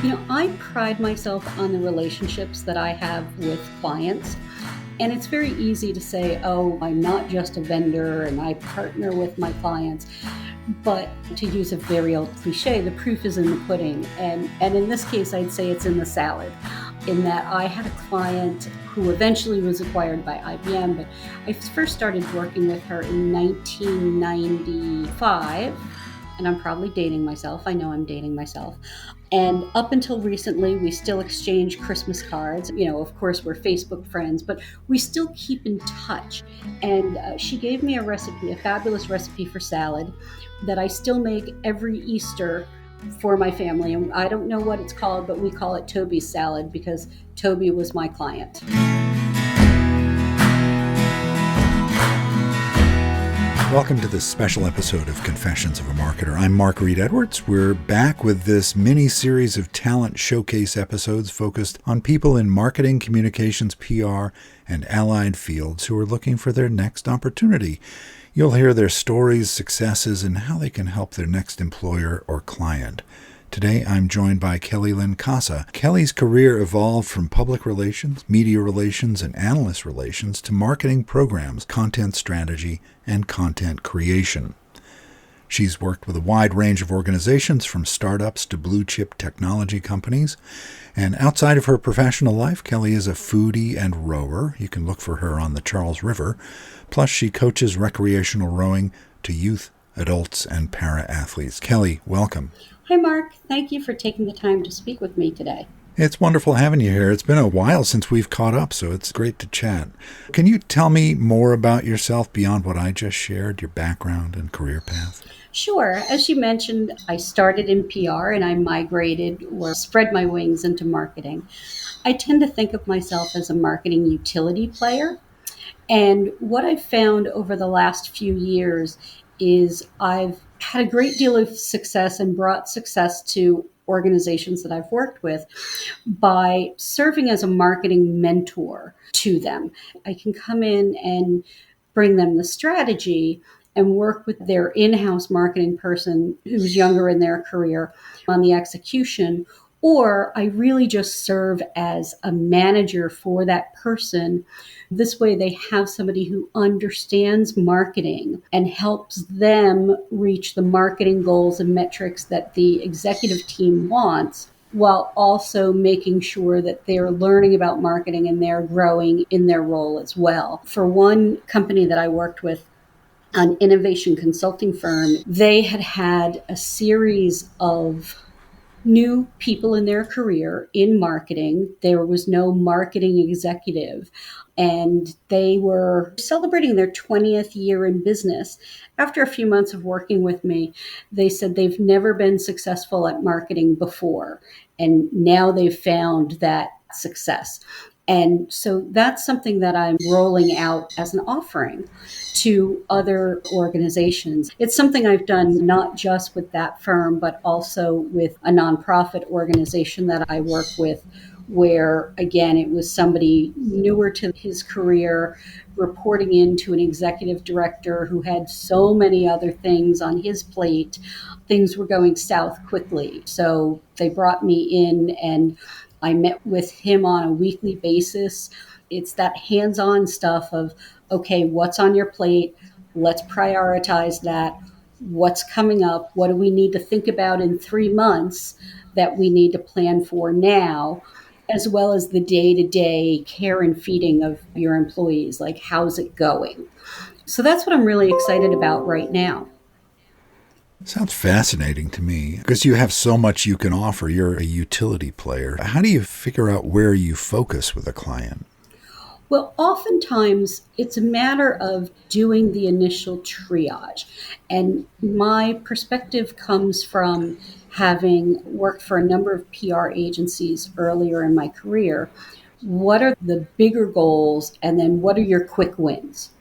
I pride myself on the relationships that I have with clients. And it's very easy to say, oh, I'm not just a vendor and I partner with my clients. But to use a very old cliche, the proof is in the pudding. And in this case, I'd say it's in the salad. In that I had a client who eventually was acquired by IBM, but I first started working with her in 1995. And I'm probably dating myself. I know I'm dating myself. And up until recently, we still exchange Christmas cards. Of course, we're Facebook friends, but we still keep in touch. And she gave me a recipe, a fabulous recipe for salad that I still make every Easter for my family. And I don't know what it's called, but we call it Toby's salad because Toby was my client. Welcome to this special episode of Confessions of a Marketer. I'm Mark Reed Edwards. We're back with this mini-series of talent showcase episodes focused on people in marketing, communications, PR, and allied fields who are looking for their next opportunity. You'll hear their stories, successes, and how they can help their next employer or client. Today, I'm joined by Kelley Lynn Kassa. Kelley's career evolved from public relations, media relations, and analyst relations to marketing programs, content strategy, and content creation. She's worked with a wide range of organizations from startups to blue-chip technology companies. And outside of her professional life, Kelley is a foodie and rower. You can look for her on the Charles River. Plus, she coaches recreational rowing to youth, adults, and para-athletes. Kelley, welcome. Hi, Mark. Thank you for taking the time to speak with me today. It's wonderful having you here. It's been a while since we've caught up, so it's great to chat. Can you tell me more about yourself beyond what I just shared, your background and career path? Sure. As you mentioned, I started in PR and I migrated or spread my wings into marketing. I tend to think of myself as a marketing utility player. And what I've found over the last few years is I've had a great deal of success and brought success to organizations that I've worked with by serving as a marketing mentor to them. I can come in and bring them the strategy and work with their in-house marketing person who's younger in their career on the execution, or I really just serve as a manager for that person. This way they have somebody who understands marketing and helps them reach the marketing goals and metrics that the executive team wants, while also making sure that they're learning about marketing and they're growing in their role as well. For one company that I worked with, an innovation consulting firm, they had a series of new people in their career in marketing. There was no marketing executive, and they were celebrating their 20th year in business. After a few months of working with me, they said they've never been successful at marketing before, and now they've found that success. And so that's something that I'm rolling out as an offering to other organizations. It's something I've done not just with that firm, but also with a nonprofit organization that I work with, where, again, it was somebody newer to his career reporting into an executive director who had so many other things on his plate. Things were going south quickly. So they brought me in and I met with him on a weekly basis. It's that hands-on stuff of, okay, what's on your plate? Let's prioritize that. What's coming up? What do we need to think about in 3 months that we need to plan for now? As well as the day-to-day care and feeding of your employees, like how's it going? So that's what I'm really excited about right now. Sounds fascinating to me because you have so much you can offer. You're a utility player. How do you figure out where you focus with a client? Well, oftentimes it's a matter of doing the initial triage. And my perspective comes from having worked for a number of PR agencies earlier in my career. What are the bigger goals? And then what are your quick wins?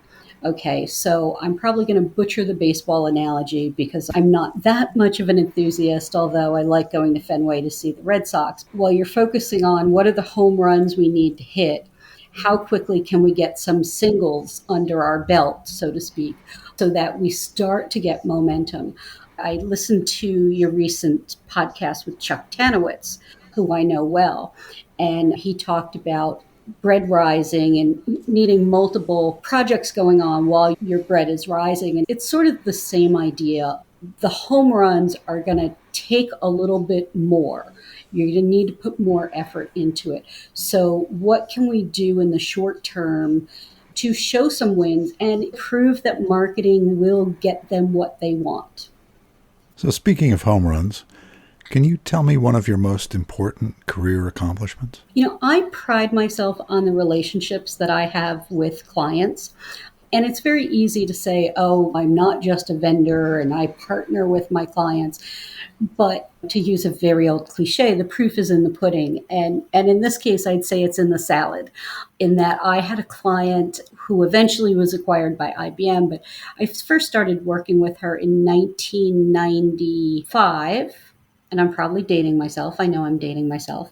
Okay, so I'm probably going to butcher the baseball analogy because I'm not that much of an enthusiast, although I like going to Fenway to see the Red Sox. While you're focusing on what are the home runs we need to hit, how quickly can we get some singles under our belt, so to speak, so that we start to get momentum. I listened to your recent podcast with Chuck Tanowitz, who I know well. And he talked about bread rising and needing multiple projects going on while your bread is rising. And it's sort of the same idea. The home runs are going to take a little bit more. You're going to need to put more effort into it. So, what can we do in the short term to show some wins and prove that marketing will get them what they want? So, speaking of home runs, can you tell me one of your most important career accomplishments? I pride myself on the relationships that I have with clients. And it's very easy to say, oh, I'm not just a vendor and I partner with my clients. But to use a very old cliche, the proof is in the pudding. And in this case, I'd say it's in the salad, in that I had a client who eventually was acquired by IBM, but I first started working with her in 1995. And I'm probably dating myself. I know I'm dating myself.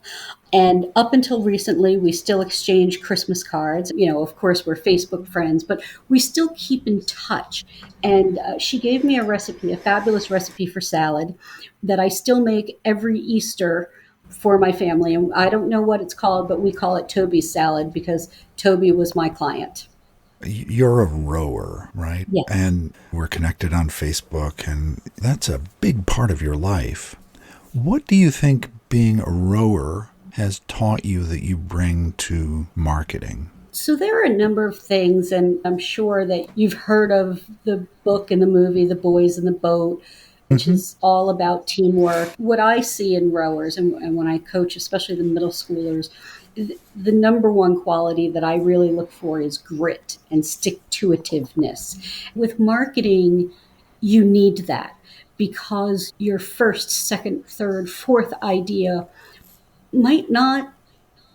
And up until recently, we still exchange Christmas cards. Of course, we're Facebook friends, but we still keep in touch. And she gave me a recipe, a fabulous recipe for salad that I still make every Easter for my family. And I don't know what it's called, but we call it Toby's salad because Toby was my client. You're a rower, right? Yeah. And we're connected on Facebook, and that's a big part of your life. What do you think being a rower has taught you that you bring to marketing? So there are a number of things, and I'm sure that you've heard of the book and the movie, The Boys in the Boat, which is all about teamwork. What I see in rowers, and when I coach, especially the middle schoolers, the number one quality that I really look for is grit and stick-to-itiveness. With marketing, you need that because your first, second, third, fourth idea might not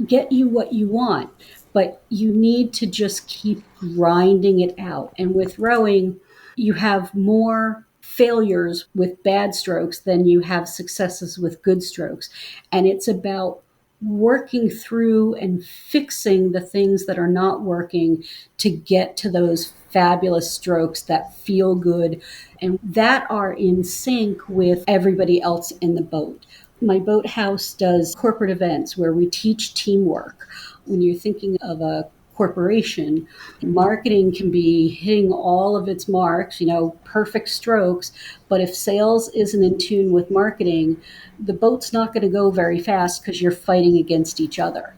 get you what you want, but you need to just keep grinding it out. And with rowing, you have more failures with bad strokes than you have successes with good strokes. And it's about working through and fixing the things that are not working to get to those fabulous strokes that feel good and that are in sync with everybody else in the boat. My boathouse does corporate events where we teach teamwork. When you're thinking of a corporation, marketing can be hitting all of its marks, perfect strokes. But if sales isn't in tune with marketing, the boat's not going to go very fast because you're fighting against each other.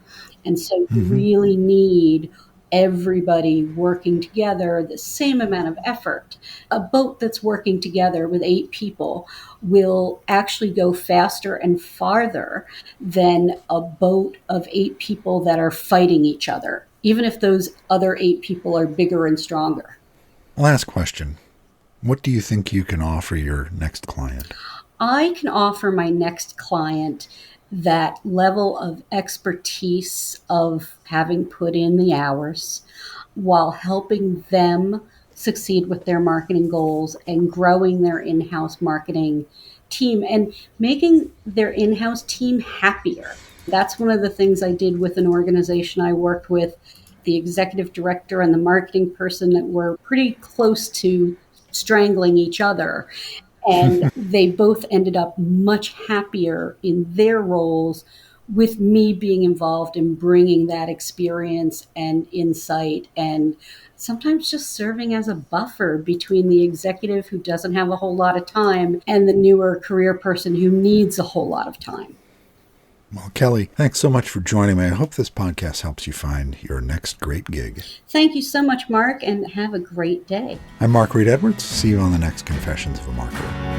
And so you really need everybody working together, the same amount of effort. A boat that's working together with 8 people will actually go faster and farther than a boat of 8 people that are fighting each other, even if those other 8 people are bigger and stronger. Last question. What do you think you can offer your next client? I can offer my next client that level of expertise of having put in the hours while helping them succeed with their marketing goals and growing their in-house marketing team and making their in-house team happier. That's one of the things I did with an organization I worked with. The executive director and the marketing person that were pretty close to strangling each other. And they both ended up much happier in their roles with me being involved in bringing that experience and insight and sometimes just serving as a buffer between the executive who doesn't have a whole lot of time and the newer career person who needs a whole lot of time. Well, Kelley, thanks so much for joining me. I hope this podcast helps you find your next great gig. Thank you so much, Mark, and have a great day. I'm Mark Reed Edwards. See you on the next Confessions of a Marketer.